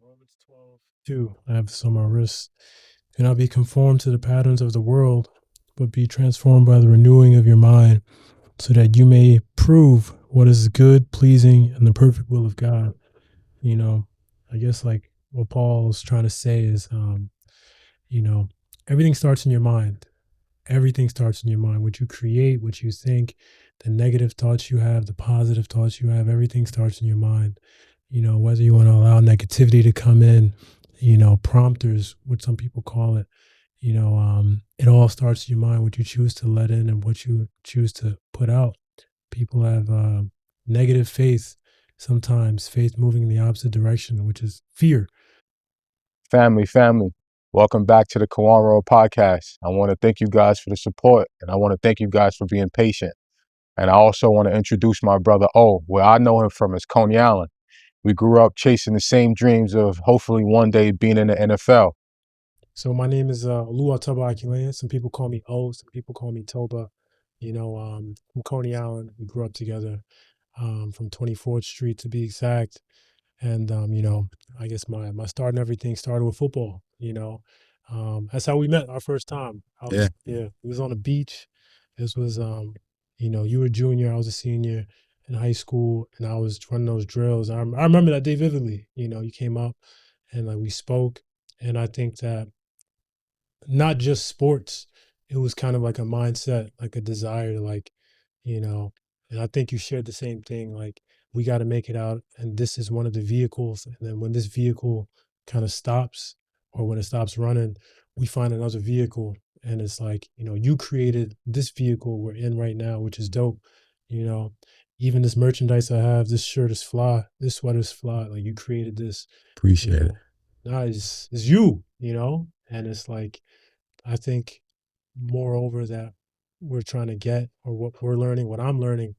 Romans 12:2. I have this on my wrist. Do not be conformed to the patterns of the world, but be transformed by the renewing of your mind, so that you may prove what is good, pleasing, and the perfect will of God. You know, I guess like what Paul's trying to say is, you know, everything starts in your mind. Everything starts in your mind. What you create, what you think, the negative thoughts you have, the positive thoughts you have, everything starts in your mind. Whether you want to allow negativity to come in, prompters, what some people call it, it all starts in your mind, what you choose to let in and what you choose to put out. People have negative faith, sometimes faith moving in the opposite direction, which is fear. Family, welcome back to the KawaunRaw podcast. I want to thank you guys for the support, and I want to thank you guys for being patient. And I also want to introduce my brother O. Where I know him from is Coney Island. We grew up chasing the same dreams of hopefully one day being in the NFL. So my name is Oluwatoba Akilan. Some people call me O. Some people call me Toba. From Coney Island. We grew up together, from 24th Street to be exact. And I guess my start and everything started with football. That's how we met our first time. It was on the beach. This was you were a junior, I was a senior in high school, and I was running those drills. I remember that day vividly. You came up and like we spoke, and I think that not just sports. It was kind of like a mindset, like a desire to you know, and I think you shared the same thing. Like we got to make it out, and this is one of the vehicles. And then when this vehicle kind of stops, or when it stops running, we find another vehicle, and it's like you created this vehicle we're in right now, which is dope. You know, Even this merchandise I have, this shirt is fly, this sweater is fly. Like you created this. Appreciate it. Nah, it's you. And it's like I think moreover that we're trying to get, or what we're learning, what I'm learning,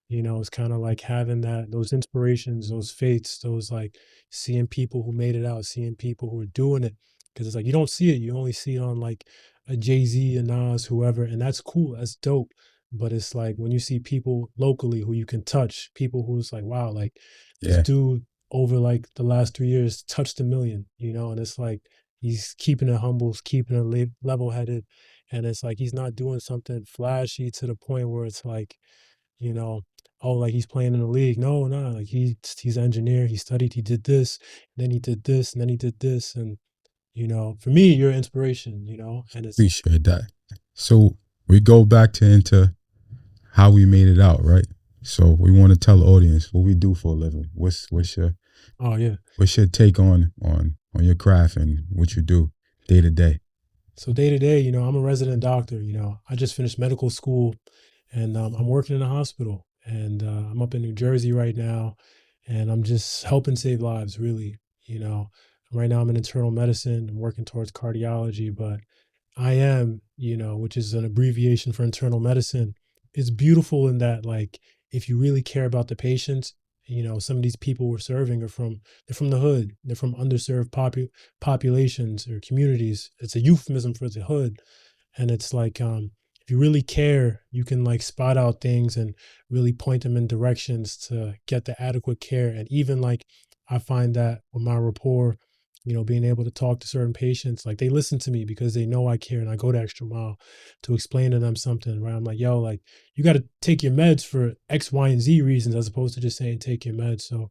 is kind of like having those inspirations, those faiths, those like seeing people who made it out, seeing people who are doing it. Because it's like you don't see it, you only see it on like a Jay-Z, a Nas, whoever, and that's cool, that's dope. But it's like when you see people locally who you can touch, people who's like, wow, like this Yeah, dude over like the last 3 years touched a million, and it's like he's keeping it humble, keeping it level headed, and it's like he's not doing something flashy to the point where it's like, you know, oh, like he's playing in the league. No, no, like he's an engineer. He studied. He did this, and then he did this, and then he did this, and for me, you're inspiration. And it's appreciate that. So we go back to into how we made it out, right? So we want to tell the audience what we do for a living. oh yeah. What's your take on your craft and what you do day to day? So day to day, I'm a resident doctor. I just finished medical school, and I'm working in a hospital, and I'm up in New Jersey right now, and I'm just helping save lives. Really, right now I'm in internal medicine. I'm working towards cardiology, but which is an abbreviation for internal medicine. It's beautiful in that, like, if you really care about the patients, some of these people we're serving they're from the hood, they're from underserved populations or communities. It's a euphemism for the hood, and it's like if you really care, you can like spot out things and really point them in directions to get the adequate care. And even like I find that with my rapport, being able to talk to certain patients, like they listen to me because they know I care, and I go the extra mile to explain to them something, right? I'm like, yo, like you got to take your meds for X, Y, and Z reasons, as opposed to just saying take your meds. So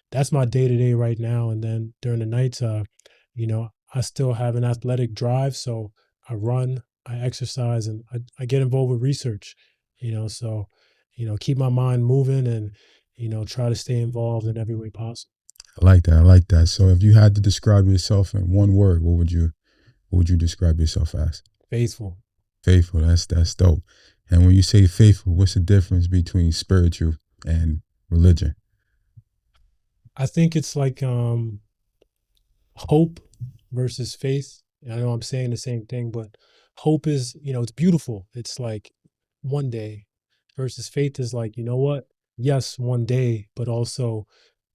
that's my day to day right now. And then during the nights, I still have an athletic drive, so I run, I exercise, and I get involved with research. So keep my mind moving, and try to stay involved in every way possible. I like that. I like that. So if you had to describe yourself in one word, what would you describe yourself as? Faithful. Faithful. That's dope. And when you say faithful, what's the difference between spiritual and religion? I think it's like hope versus faith. I know I'm saying the same thing, but hope is, it's beautiful. It's like one day, versus faith is like, you know what? Yes, one day, but also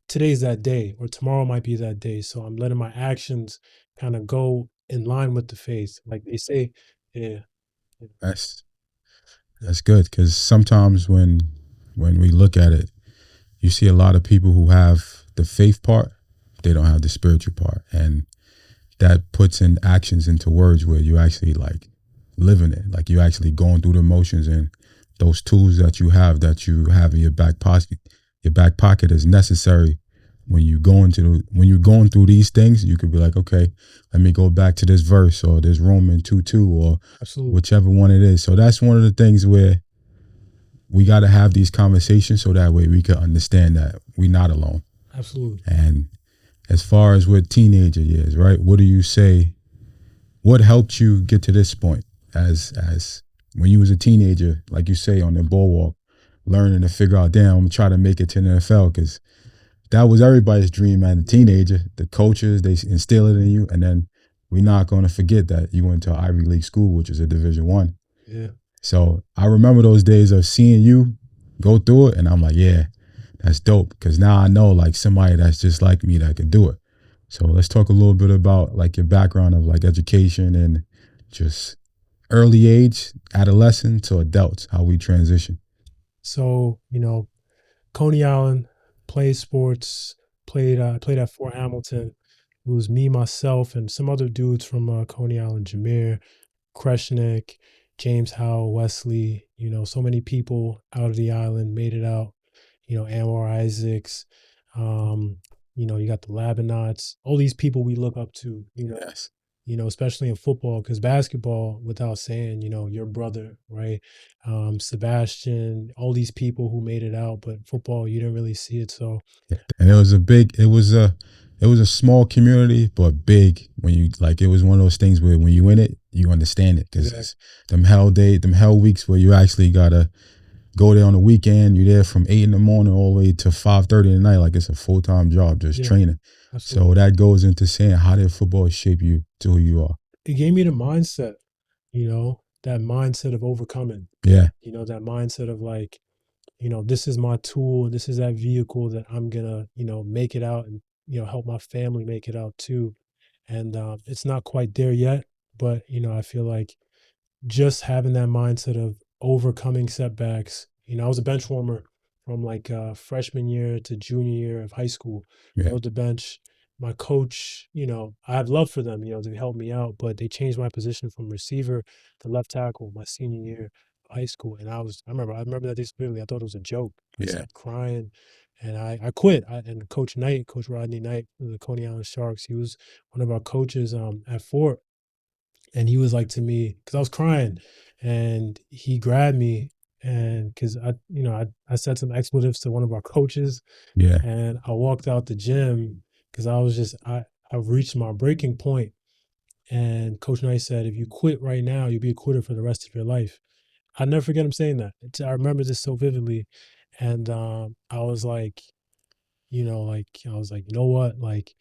today's that day, or tomorrow might be that day. So I'm letting my actions kind of go in line with the faith. Like they say, yeah. That's that's good because sometimes when we look at it, you see a lot of people who have the faith part, they don't have the spiritual part. And that puts in actions into words where you actually like living it, like you actually going through the motions, and those tools that you have in your back pocket is necessary when you go into when you're going through these things. You could be like, okay, let me go back to this verse or this Roman 2:2 or Absolutely. whichever one it is. So that's one of the things where we got to have these conversations so that way we can understand that we're not alone. Absolutely. And as far as with teenager years, right? What do you say? What helped you get to this point as when you was a teenager, like you say on the boardwalk, learning to figure out, damn, I'm gonna try to make it to the NFL because that was everybody's dream as a Yeah. teenager. The coaches, they instill it in you, and then we're not going to forget that you went to Ivy League school, which is a Division One. Yeah. So I remember those days of seeing you go through it, and I'm like, yeah, that's dope. Because now I know like somebody that's just like me that can do it. So let's talk a little bit about like your background of like education and just early age, adolescent to adults, how we transition. So, Coney Island, played sports, played at Fort Hamilton. It was me, myself, and some other dudes from Coney Island, Jameer, Kreshnik, James Howell, Wesley, so many people out of the island made it out. Anwar Isaacs, um, you got the Labanauts, all these people we look up to, Yes. especially in football, because basketball, without saying, your brother, right? Sebastian, all these people who made it out, but football, you didn't really see it. So, And it was a small community, but big when you like, it was one of those things where when you in it, you understand it. Cause exactly, it's them hell weeks where you actually gotta go there on the weekend. You're there from 8 in the morning all the way to 5:30 at night. Like it's a full-time job, just yeah, training. absolutely. So that goes into saying how did football shape you to who you are? It gave me the mindset, that mindset of overcoming, Yeah. that mindset of like, this is my tool, this is that vehicle that I'm gonna, make it out and, help my family make it out too. And it's not quite there yet, but I feel like just having that mindset of overcoming setbacks. I was a bench warmer from like freshman year to junior year of high school. Yeah. Rode the bench. My coach, I have love for them, to help me out, but they changed my position from receiver to left tackle my senior year of high school. And I remember that disability. I thought it was a joke. I Yeah. started crying and I quit. And Coach Knight, Coach Rodney Knight, of the Coney Island Sharks, he was one of our coaches at Fort, and he was like to me, because I was crying, and he grabbed me, and because I said some expletives to one of our coaches, Yeah. and I walked out the gym because I reached my breaking point, and Coach Knight said, if you quit right now, you'll be a quitter for the rest of your life. I never forget him saying that. I remember this so vividly, and I was like, I was like, you know what, like,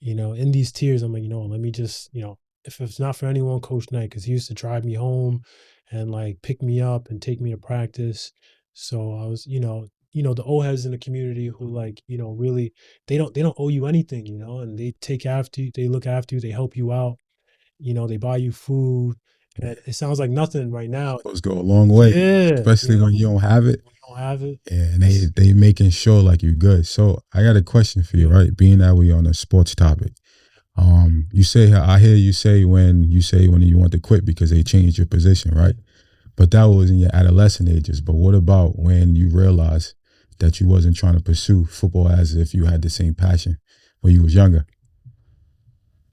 in these tears, I'm like, let me just, if it's not for anyone, Coach Knight, because he used to drive me home and like pick me up and take me to practice. So I was, the old heads in the community who like, really, they don't owe you anything, and they take after you, they look after you, they help you out, they buy you food. Yeah. And it sounds like nothing right now. Those go a long way, Yeah, especially when you don't have it. when you don't have it. And It's they making sure like you're good. So I got a question for you, yeah, right? Being that we on a sports topic. You say I hear you say when you want to quit because they changed your position, yeah. right? But that was in your adolescent ages. But what about when you realized that you wasn't trying to pursue football as if you had the same passion when you was younger?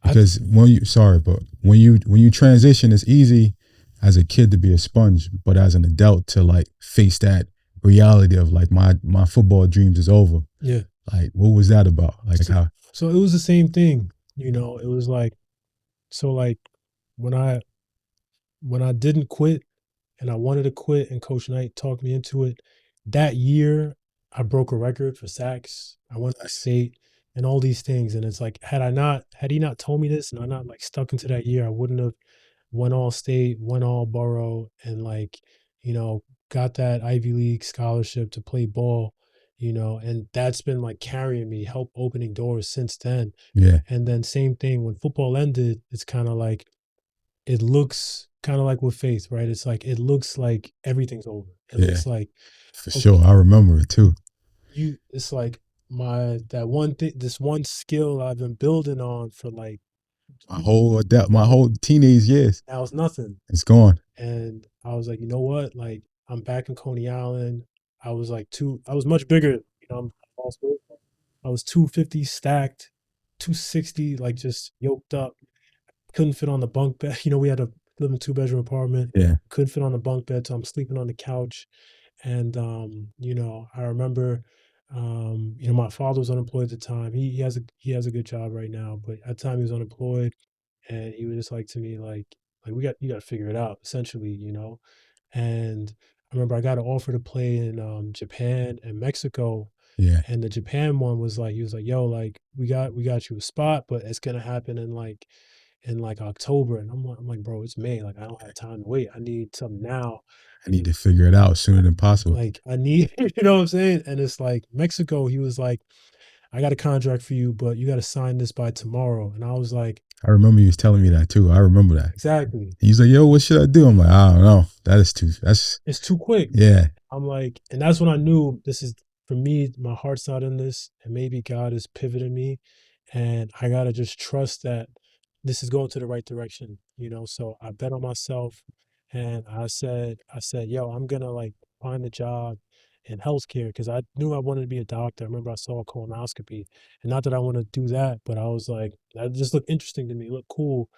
I th- Because when you sorry, but when you transition, it's easy as a kid to be a sponge, but as an adult to like face that reality of like my football dreams is over. yeah. Like what was that about? Like So, how so it was the same thing, it was like, so like when I when I didn't quit and I wanted to quit and Coach Knight talked me into it, that year I broke a record for sacks. I went to nice. state and all these things. And it's like, had he not told me this and I not like stuck into that year, I wouldn't have went all state, went all borough, and like, you know, got that Ivy League scholarship to play ball, and that's been like carrying me, help opening doors since then. Yeah, And then same thing when football ended, it's kind of like it looks kind of like with faith, right? It's like it looks like everything's over. It yeah, looks like for sure. okay, I remember it too. it's like that one thing, this one skill I've been building on for like My whole teenage years, now it's nothing. it's gone. And I was like, you know what? Like I'm back in Coney Island. I was much bigger, I lost weight. I was 250 stacked, 260, like just yoked up. Couldn't fit on the bunk bed. We had a live in a two-bedroom apartment. Yeah, Couldn't fit on the bunk bed, so I'm sleeping on the couch. And I remember my father was unemployed at the time. He has a good job right now, but at the time he was unemployed, and he was just like to me like you got to figure it out essentially. And I remember I got an offer to play in Japan and Mexico, yeah. and the Japan one was like he was like, yo, like we got you a spot, but it's gonna happen in like October. And I'm like, bro, it's May. Like I don't have time to wait. I need something now. I need And to figure it out I, sooner than possible. like I need, you know what I'm saying? And it's like Mexico, he was like, I got a contract for you, but you got to sign this by tomorrow. And I was like, I remember you was telling me that too. I remember that. exactly. He's like, "Yo, what should I do?" I'm like, "I don't know. That is too. That's It's too quick. yeah, I'm like, and that's when I knew this is for me, my heart's not in this, and maybe God is pivoting me, and I gotta just trust that this is going to the right direction. So I bet on myself, and I said, yo, I'm gonna like find a job in healthcare because I knew I wanted to be a doctor. I remember I saw a colonoscopy, and not that I want to do that, but I was like, that just looked interesting to me, looked cool,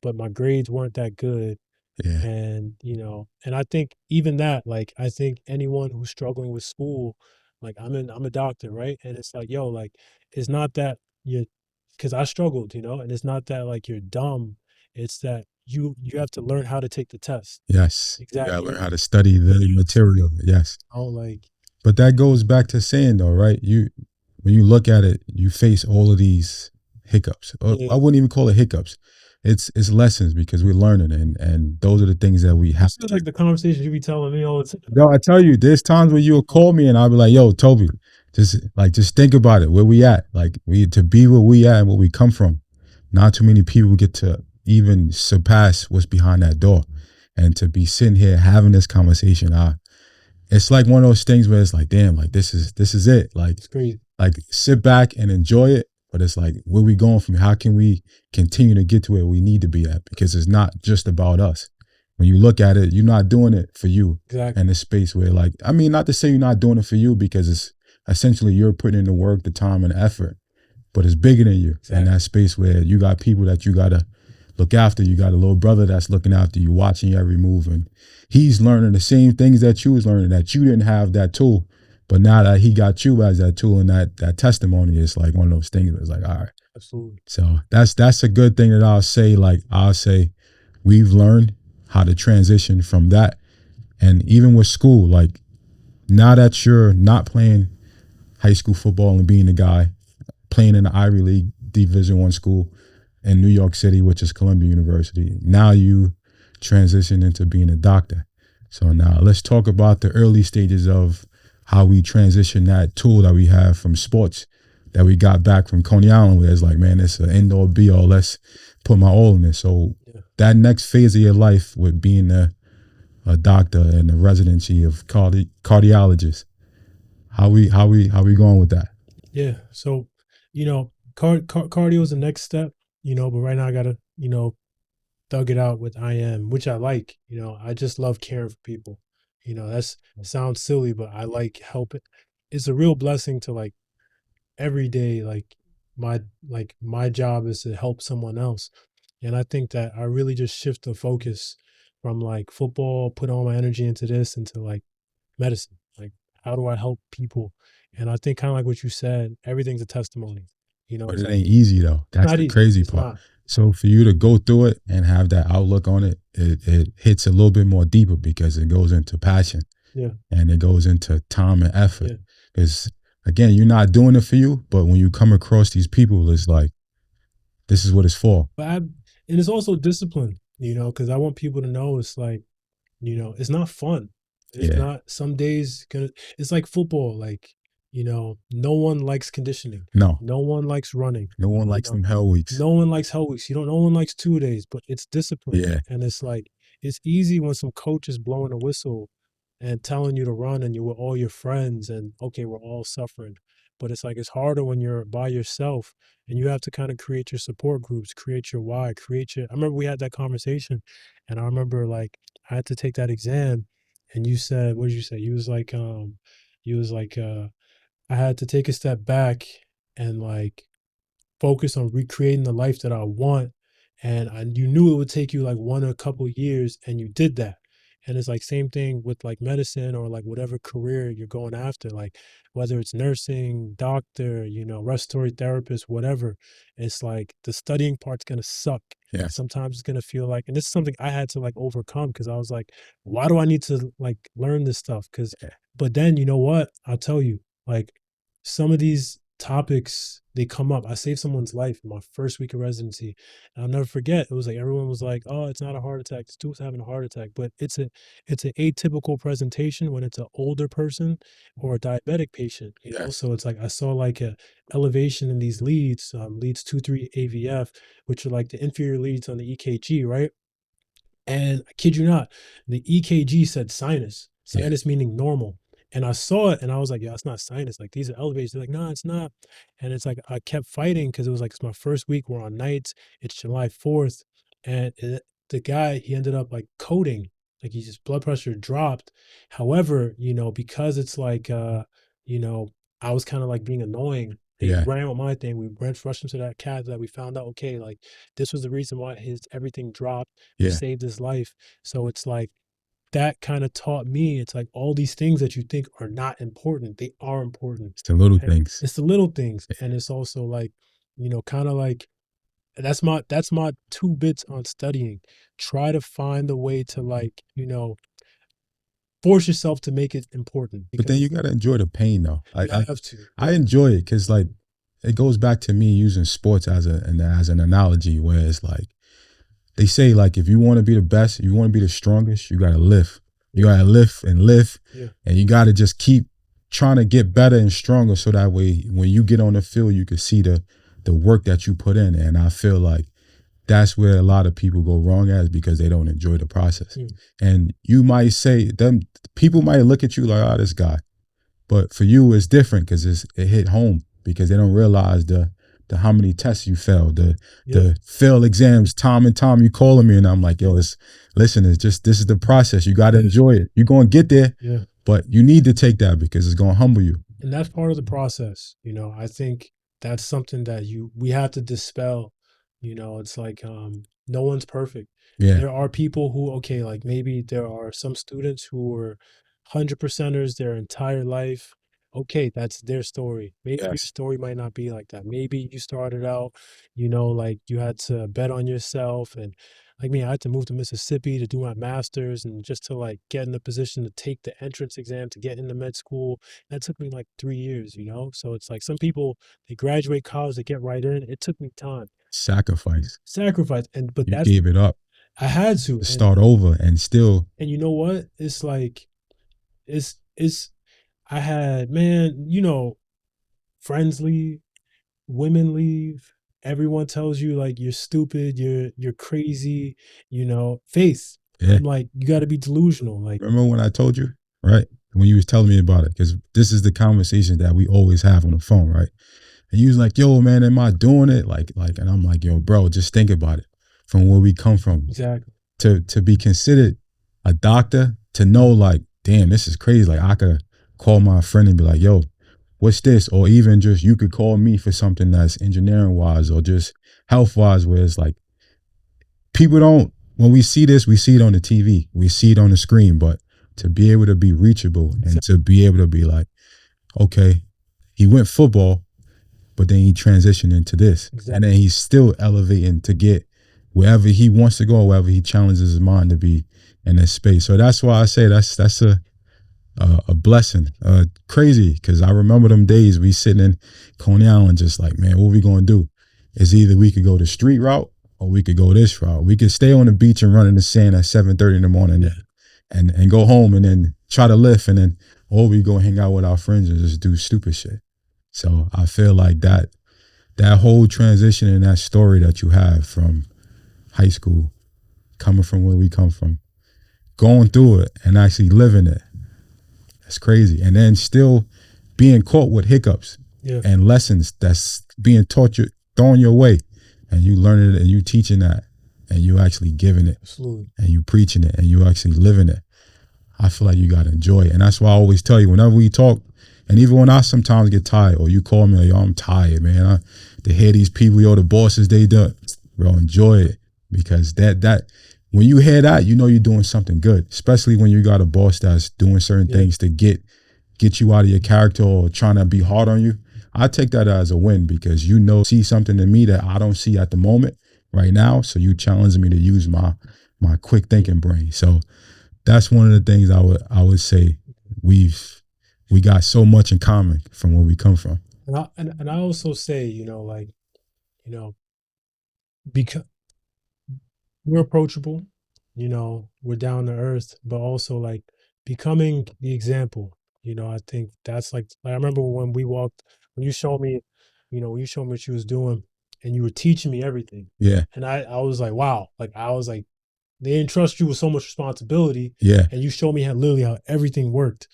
but my grades weren't that good, yeah, and I think even that, like, I think anyone who's struggling with school, like I'm a doctor, right? And it's like, yo, like, it's not that you're, because I struggled, and it's not that like you're dumb. It's that you have to learn how to take the test. yes. You gotta learn Exactly. how to study the material. Yes, Oh, like, but that goes back to saying though, right? When you look at it, you face all of these hiccups. Or I yeah. wouldn't even call it hiccups. It's lessons because we're learning, and those are the things that we have This is to. like the conversation you be telling me all the time. No, I tell you, there's times where you'll call me and I'll be like, "Yo, Toby, just think about it. Where we at? Like we to be where we at and where we come from. Not too many people get to even surpass what's behind that door, and to be sitting here having this conversation. It's like one of those things where it's like, damn, like this is it. It's crazy. Like sit back and enjoy it. But it's like, where we going from here? How can we continue to get to where we need to be at? Because it's not just about us. When you look at it, you're not doing it for you. Exactly. And the space where, like, I mean, not to say you're not doing it for you, because it's essentially you're putting in the work, the time, and the effort, but it's bigger than you. And Exactly. that space where you got people that you gotta look after. You got a little brother that's looking after you, watching your every move, and he's learning the same things that you was learning, that you didn't have that tool. But now that he got you as that tool and that testimony, it's like one of those things where it's like, all right. Absolutely. So that's a good thing that I'll say. Like I'll say, we've learned how to transition from that. And even with school, like now that you're not playing high school football and being the guy, playing in the Ivy League Division I school in New York City, which is Columbia University, now you transition into being a doctor. So now let's talk about the early stages of how we transition that tool that we have from sports that we got back from Coney Island, where it's like, man, it's an end all be all. Let's put my all in it. So Yeah. that next phase of your life with being a doctor and the residency of cardiologist, how we going with that? Yeah. So, cardio is the next step, but right now I gotta, thug it out with IM, which I like. I just love caring for people. That's sounds silly, but I like helping. It's a real blessing to like every day, my job is to help someone else. And I think that I really just shift the focus from like football, put all my energy into this, into like medicine. Like, how do I help people? And I think kind of like what you said, everything's a testimony. But It's it like ain't easy though. it's That's not the easy. crazy It's part. not. So for you to go through it and have that outlook on it, it hits a little bit more deeper because it goes into passion Yeah. and it goes into time and effort. Yeah. Because again, you're not doing it for you, but when you come across these people, it's like, this is what it's for. And it's also discipline, because I want people to know it's like, it's not fun. It's Yeah. not some days gonna it's like football, like, no one likes conditioning. No, No one likes running. no one You likes know, them hell weeks. no one likes hell weeks. No one likes 2 days, but it's discipline. Yeah. And it's like it's easy when some coach is blowing a whistle and telling you to run and you're with all your friends and okay, we're all suffering. but it's like it's harder when you're by yourself and you have to kind of create your support groups, create your why, create your. I remember we had that conversation, and I remember like I had to take that exam, and you said, what did you say? You was like, I had to take a step back and like focus on recreating the life that I want. And you knew it would take you like one or a couple years, and you did that. And it's like same thing with like medicine or like whatever career you're going after, like whether it's nursing, doctor, respiratory therapist, whatever. It's like the studying part's gonna suck. Yeah. And sometimes it's gonna feel like, and this is something I had to like overcome because I was like, why do I need to like learn this stuff? Because, but then you know what? I'll tell you, like some of these topics they come up. I saved someone's life in my first week of residency. And I'll never forget. It was like everyone was like, "Oh, it's not a heart attack. This dude's having a heart attack." But it's an atypical presentation when it's an older person or a diabetic patient. Yes. So it's like I saw like a elevation in these leads, leads 2-3 AVF, which are like the inferior leads on the EKG, right? And I kid you not, the EKG said sinus, Yeah. sinus meaning normal. And I saw it and I was like, yeah, it's not sinus. Like these are elevated. They're like, no, it's not. And it's like, I kept fighting because it was like, it's my first week. We're on nights. It's July 4th. And the guy, he ended up like coding, like his blood pressure dropped. However, because it's like, I was kind of like being annoying. They Yeah. ran with my thing. We rushed him to that cat that we found out, okay, like this was the reason why his everything dropped. We Yeah. saved his life. So it's like that kind of taught me it's like all these things that you think are not important, they are important. It's the little And things. it's the little things. Yeah. And it's also like, kind of like that's my 2 bits on studying. Try to find a way to like, force yourself to make it important But then because you gotta enjoy the pain though. you have to. I enjoy it because like it goes back to me using sports as an analogy where it's like they say like if you want to be the best, you want to be the strongest, you gotta lift. You gotta lift and lift, Yeah. and you gotta just keep trying to get better and stronger so that way when you get on the field you can see the work that you put in. And I feel like that's where a lot of people go wrong at is because they don't enjoy the process. And you might say them people might look at you like, oh, this guy. But for you, it's different because it hit home because they don't realize the how many tests you failed, the failed exams, time and time you calling me, and I'm like, yo, listen, it's just this is the process. You got to enjoy it. You're gonna get there, but you need to take that because it's gonna humble you. And that's part of the process. I think that's something that we have to dispel. It's like no one's perfect. Yeah. There are people who, okay, like maybe there are some students who were 100%ers their entire life. Okay, that's their story. Maybe your story might not be like that. Maybe you started out, like you had to bet on yourself. And like me, I had to move to Mississippi to do my master's and just to like get in the position to take the entrance exam to get into med school. That took me like 3 years, So it's like some people, they graduate college, they get right in. It took me time. Sacrifice. But you gave it up. I had to start over and still. And you know what? It's like, I had, man, friends leave, women leave. Everyone tells you like you're stupid, you're crazy, faith. Yeah. I'm like, you got to be delusional. Like, remember when I told you, right? When you was telling me about it, because this is the conversation that we always have on the phone, right? And you was like, yo, man, am I doing it? Like, and I'm like, yo, bro, just think about it from where we come from. Exactly. To be considered a doctor, to know like, damn, this is crazy. Like I could call my friend and be like, yo, what's this? Or even just you could call me for something that's engineering wise or just health wise, where it's like people don't, when we see this, we see it on the TV, we see it on the screen, but to be able to be reachable and to be able to be like, okay, he went football, but then he transitioned into this. And then he's still elevating to get wherever he wants to go, wherever he challenges his mind to be in this space. So that's why I say that's a blessing. Crazy, because I remember them days we sitting in Coney Island just like, man, what we gonna do? Is either we could go the street route or we could go this route. We could stay on the beach and run in the sand at 7:30 in the morning and go home and then try to lift, and then or we go hang out with our friends and just do stupid shit. So I feel like that whole transition and that story that you have from high school, coming from where we come from, going through it and actually living it, that's crazy. And then still being caught with hiccups. Yeah. and lessons that's being taught you, thrown your way, and you learning it and you teaching that, and you actually giving it, Absolutely. and you preaching it, and you actually living it. I feel like you gotta enjoy it, and that's why I always tell you whenever we talk, and even when I sometimes get tired, or you call me like, yo, I'm tired, man. To hear these people, yo, the bosses, they do, bro, enjoy it, because that when you hear that, you know you're doing something good, especially when you got a boss that's doing certain Yeah. things to get you out of your character or trying to be hard on you. I take that as a win, because you know, see something in me that I don't see at the moment right now. So you challenge me to use my quick thinking brain. So that's one of the things I would say we got so much in common from where we come from. And I also say, like, you know, because we're approachable, we're down to earth, but also like becoming the example. I think that's like I remember when we walked, when you showed me, when you showed me what you was doing, and you were teaching me everything, Yeah, and I was like, wow, like I was like, they entrust you with so much responsibility, yeah, and you showed me how literally how everything worked.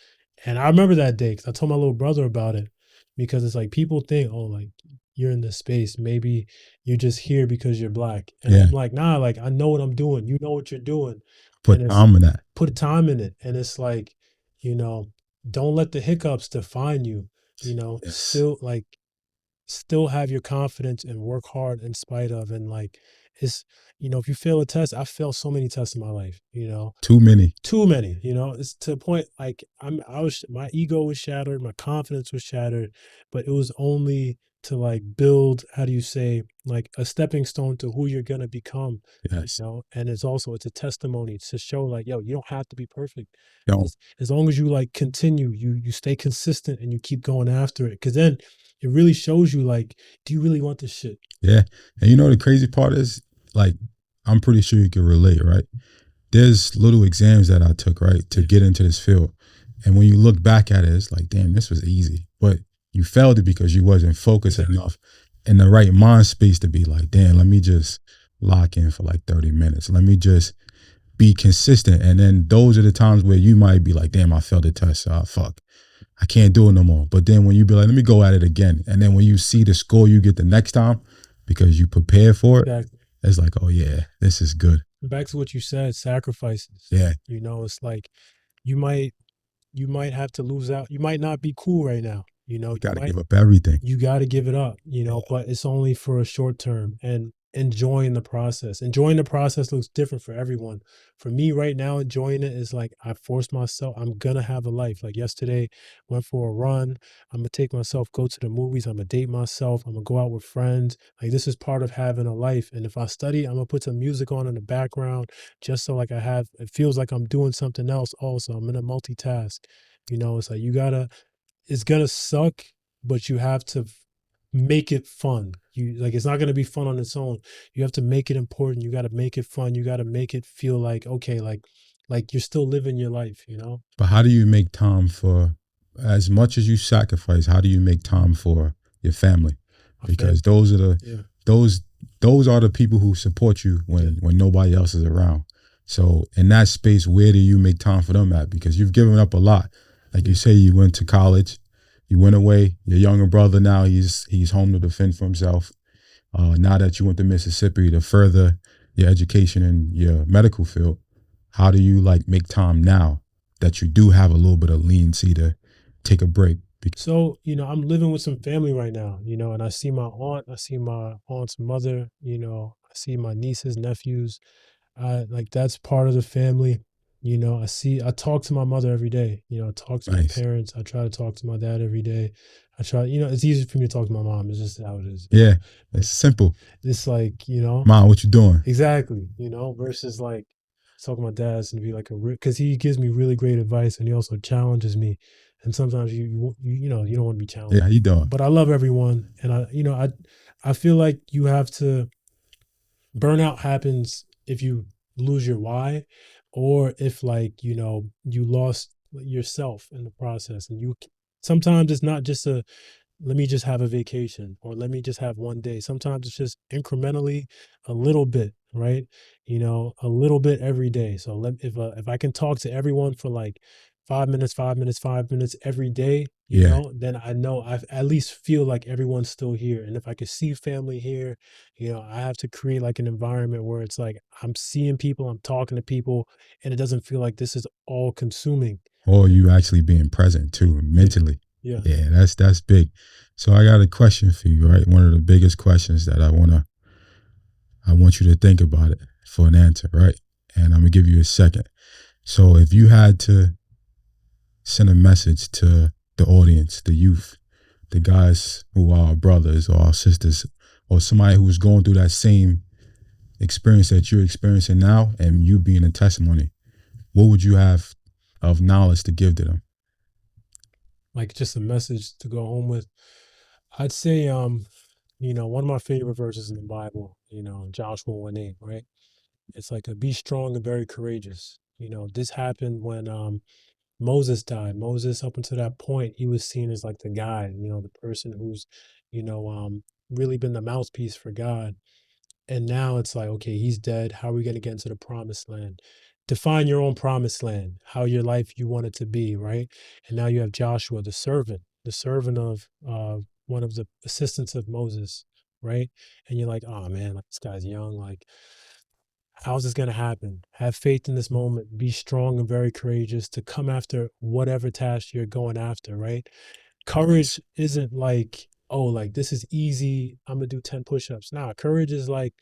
And I remember that day because I told my little brother about it, because it's like people think, oh, like you're in this space, maybe you're just here because you're black, and yeah. I'm like, nah, like I know what I'm doing. You know what you're doing, and Put it's time in that. put time in it, and it's like, you know, don't let the hiccups define you. Yes. Still have your confidence and work hard in spite of, and like it's, if you fail a test, I failed so many tests in my life, Too many. too many, it's to a point like my ego was shattered, my confidence was shattered, but it was only to like build, how do you say, like a stepping stone to who you're gonna become, Yes. and it's a testimony to show like, yo, you don't have to be perfect. Don't. As long as you like continue, you stay consistent and you keep going after it, because then it really shows you like, do you really want this shit? Yeah. And you know the crazy part is, like, I'm pretty sure you can relate, right? There's little exams that I took, right, to Yeah, get into this field. And when you look back at it, it's like, damn, this was easy. But you failed it because you wasn't focused exactly. enough in the right mind space to be like, damn, let me just lock in for like 30 minutes. Let me just be consistent. And then those are the times where you might be like, damn, I failed the test. Fuck. I can't do it no more. But then when you be like, let me go at it again. And then when you see the score you get the next time because you prepared for it, Exactly. it's like, oh yeah, this is good. Back to what you said, sacrifices. Yeah. It's like you might you might have to lose out. You might not be cool right now. You You got to might give up everything. you got to give it up, Yeah. but it's only for a short term, and enjoying the process. Enjoying the process looks different for everyone. For me right now, enjoying it is like I forced myself, I'm going to have a life. Like yesterday, went for a run. I'm going to take myself, go to the movies. I'm going to date myself. I'm going to go out with friends. Like this is part of having a life. And if I study, I'm going to put some music on in the background just so like it feels like I'm doing something else also. I'm going to multitask. It's like it's gonna suck, but you have to make it fun. You like it's not gonna be fun on its own. You have to make it important. You got to make it fun. You got to make it feel like okay, like you're still living your life. But how do you make time for, as much as you sacrifice, how do you make time for your family? My Because family. those are the Yeah, those those are the people who support you yeah, when nobody else is around. So in that space, where do you make time for them at? Because you've given up a lot. Like you yeah. say, you went to college, you went away. Your younger brother now he's home to defend for himself. Now that you went to Mississippi to further your education in your medical field, how do you like make time now that you do have a little bit of leniency to take a break? So, I'm living with some family right now, and I see my aunt, I see my aunt's mother, I see my nieces, nephews. Like that's part of the family. I talk to my mother every day. I talk to my Nice. parents. I try to talk to my dad every day. I try, it's easy for me to talk to my mom. It's just how it is. Yeah, But it's simple. it's like, Mom, what you doing? exactly, versus like talking to my dad and be like because he gives me really great advice, and he also challenges me. And sometimes you don't want to be Yeah, challenged. how you doing? But I love everyone, and I feel like you have to burnout happens if you lose your why, or if like you lost yourself in the process, and you sometimes it's not just a let me just have a vacation, or let me just have one day. Sometimes it's just incrementally a little bit, right? A little bit every day. So if I can talk to everyone for like 5 minutes, 5 minutes, 5 minutes every day, Yeah. then I know I at least feel like everyone's still here. And if I could see family here, I have to create like an environment where it's like I'm seeing people, I'm talking to people, and it doesn't feel like this is all consuming. Or you actually being present too, Yeah. mentally. Yeah. Yeah, that's big. So I got a question for you, right? One of the biggest questions that I want you to think about it for an answer, right? And I'm gonna give you a second. So if you had to send a message to the audience, the youth, the guys who are our brothers or our sisters, or somebody who's going through that same experience that you're experiencing now, and you being a testimony, what would you have of knowledge to give to them? Like just a message to go home with. I'd say, one of my favorite verses in the Bible, Joshua 1:8, right? It's like a be strong and very courageous. This happened when Moses died. Moses, up until that point, he was seen as like the guy, the person who's, you know, um, really been the mouthpiece for God. And now it's like, okay, he's dead. How are we going to get into the promised land? Define your own promised land, how your life you want it to be, right? And now you have Joshua, the servant of one of the assistants of Moses, right? And you're like, oh man, like this guy's young. Like, how's this going to happen? Have faith in this moment. Be strong and very courageous to come after whatever task you're going after, right? Yes. Courage isn't like, oh, like this is easy. I'm going to do 10 push ups. Nah, courage is like,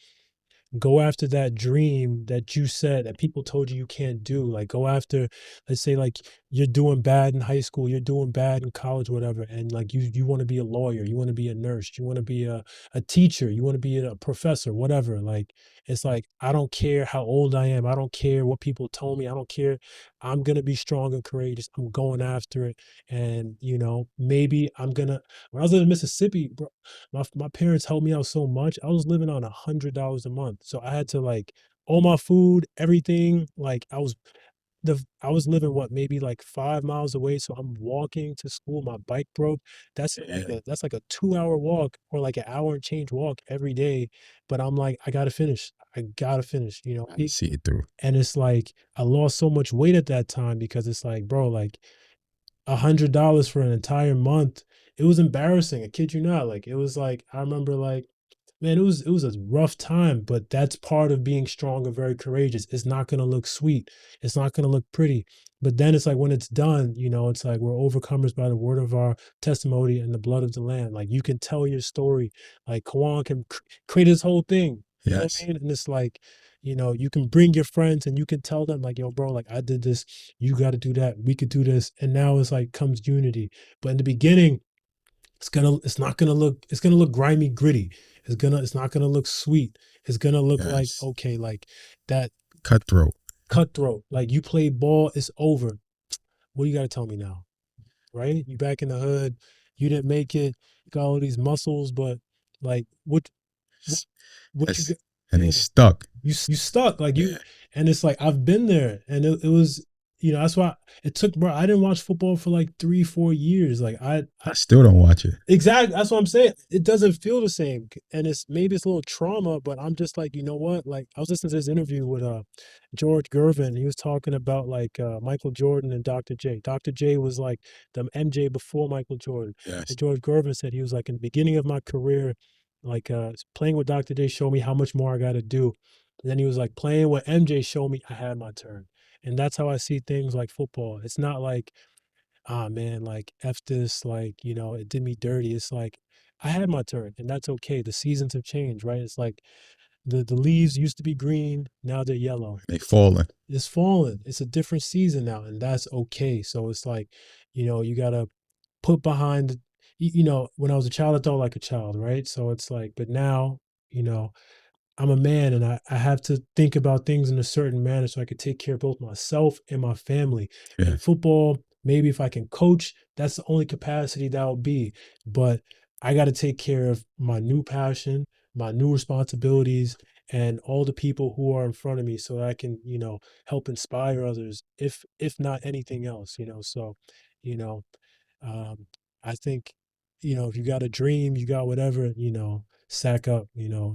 go after that dream that you said that people told you can't do. Like go after, let's say like you're doing bad in high school, you're doing bad in college, whatever, and like you want to be a lawyer, you want to be a nurse, you want to be a teacher, you want to be a professor, whatever. Like it's like I don't care how old I am, I don't care what people told me, I don't care. I'm gonna be strong and courageous. I'm going after it, and maybe I'm gonna. When I was in Mississippi, bro, my parents helped me out so much. I was living on $100 a month, so I had to like all my food, everything. Like I was living what maybe like 5 miles away, so I'm walking to school. My bike broke. That's like a 2 hour walk or like an hour and change walk every day. But I'm like, I gotta finish. I gotta finish. I see it through. And it's like I lost so much weight at that time because it's like, bro, like $100 for an entire month. It was embarrassing. I kid you not. Like it was like I remember like man, it was a rough time, but that's part of being strong and very courageous. It's not gonna look sweet. It's not gonna look pretty. But then it's like when it's done, it's like we're overcomers by the word of our testimony and the blood of the Lamb. Like you can tell your story. Like Kawaun can create his whole thing. You know what I Yes. mean? And it's like, you can bring your friends and you can tell them like, yo, bro, like I did this, you got to do that. We could do this. And now it's like comes unity. But in the beginning, it's gonna look grimy, gritty. It's not gonna look sweet. It's gonna look like, Yes. okay, like that Cutthroat. cutthroat. Like you play ball, it's over. What do you gotta tell me now? Right? You back in the hood, you didn't make it, you got all these muscles, but like what what you Yes. got? And they Yeah. stuck. You stuck like Yeah. and it's like I've been there, and it was that's why it took, bro. I didn't watch football for like 3 4 years. Like I still don't watch it. exactly. That's what I'm saying. It doesn't feel the same. And it's maybe it's a little trauma, but I'm just like, you know what? Like I was listening to this interview with George Gervin. He was talking about like Michael Jordan and Dr. J. Dr. J was like the MJ before Michael Jordan. Yes. And George Gervin said he was like in the beginning of my career, like playing with Dr. J showed me how much more I gotta do. And then he was like playing with MJ showed me I had my turn. And that's how I see things like football. It's not like ah man, like F this, like, it did me dirty. It's like I had my turn and that's okay. The seasons have changed, right? It's like the leaves used to be green, now they're yellow. They falling. It's fallen. It's a different season now, and that's okay. So it's like, you gotta put behind when I was a child, I thought like a child, right? So it's like, but now, you know, I'm a man and I have to think about things in a certain manner so I could take care of both myself and my family. And Yes. football, maybe if I can coach, that's the only capacity that will be. But I got to take care of my new passion, my new responsibilities, and all the people who are in front of me so that I can, help inspire others, if not anything else, So, you know, um, I think, if you got a dream, you got whatever, sack up,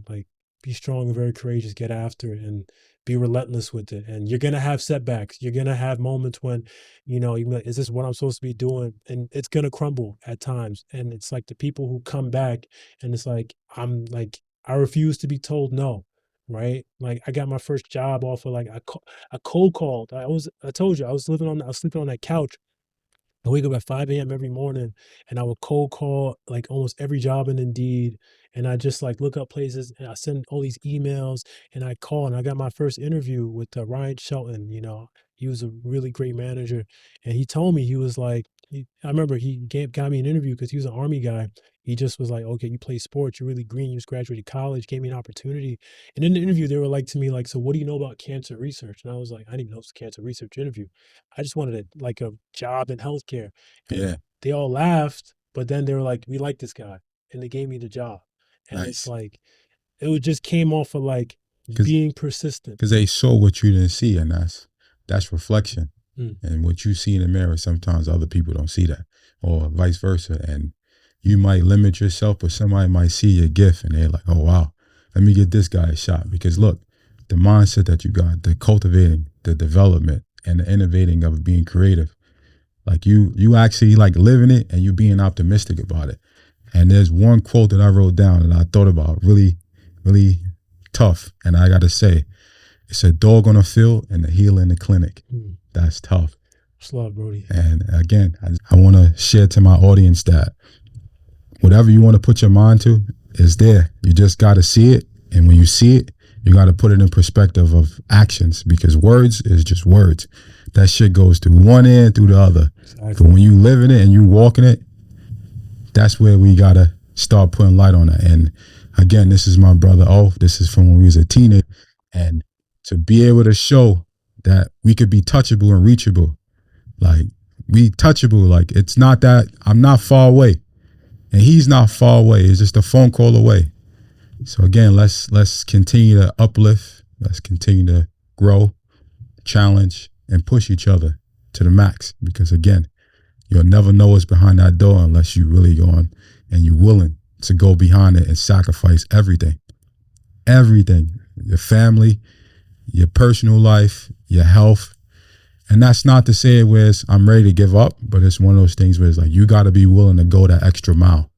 like be strong and very courageous, get after it, and be relentless with it. And you're gonna have setbacks. You're gonna have moments when, you're like, is this what I'm supposed to be doing? And it's gonna crumble at times. And it's like the people who come back, and it's like I refuse to be told no. Right? Like I got my first job off of like a cold called. I told you I was sleeping on that couch. I wake up at 5 a.m. every morning and I would cold call like almost every job in Indeed. And I just like look up places and I send all these emails and I call, and I got my first interview with Ryan Shelton. He was a really great manager. And he told me, he was like, I remember got me an interview because he was an Army guy. He just was like, okay, you play sports, you're really green, you just graduated college, gave me an opportunity. And in the interview, they were like to me, like, so what do you know about cancer research? And I was like, I didn't even know it was a cancer research interview. I just wanted a job in healthcare. And Yeah. they all laughed, but then they were like, we like this guy. And they gave me the job. And it's Nice. like, just came off of like being persistent. Because they saw what you didn't see, and that's reflection. Mm. And what you see in the mirror, sometimes other people don't see that, or vice versa. And you might limit yourself, but somebody might see your gift and they're like, oh, wow, let me get this guy a shot. Because look, the mindset that you got, the cultivating, the development, and the innovating of being creative, like you actually like living it and you being optimistic about it. And there's one quote that I wrote down and I thought about really, really tough. And I got to say, it's a dog on the field and a heel in the clinic. Mm. That's tough. Much love, Brody. And again, I want to share to my audience that whatever you want to put your mind to is there. You just got to see it. And when you see it, you got to put it in perspective of actions, because words is just words. That shit goes through one end, through the other. Exactly. But when you live in it and you walk in it, that's where we got to start putting light on it. And again, this is my brother. This is from when we was a teenager. And to be able to show that we could be touchable and reachable, like we touchable, like it's not that I'm not far away and he's not far away. It's just a phone call away. So again, let's continue to uplift. Let's continue to grow, challenge, and push each other to the max. Because again, you'll never know what's behind that door unless you really go on and you're willing to go behind it and sacrifice everything. Everything. Your family, your personal life, your health. And that's not to say it where I'm ready to give up, but it's one of those things where it's like you got to be willing to go that extra mile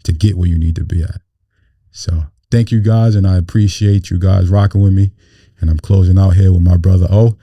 to get where you need to be at. So thank you guys, and I appreciate you guys rocking with me. And I'm closing out here with my brother O.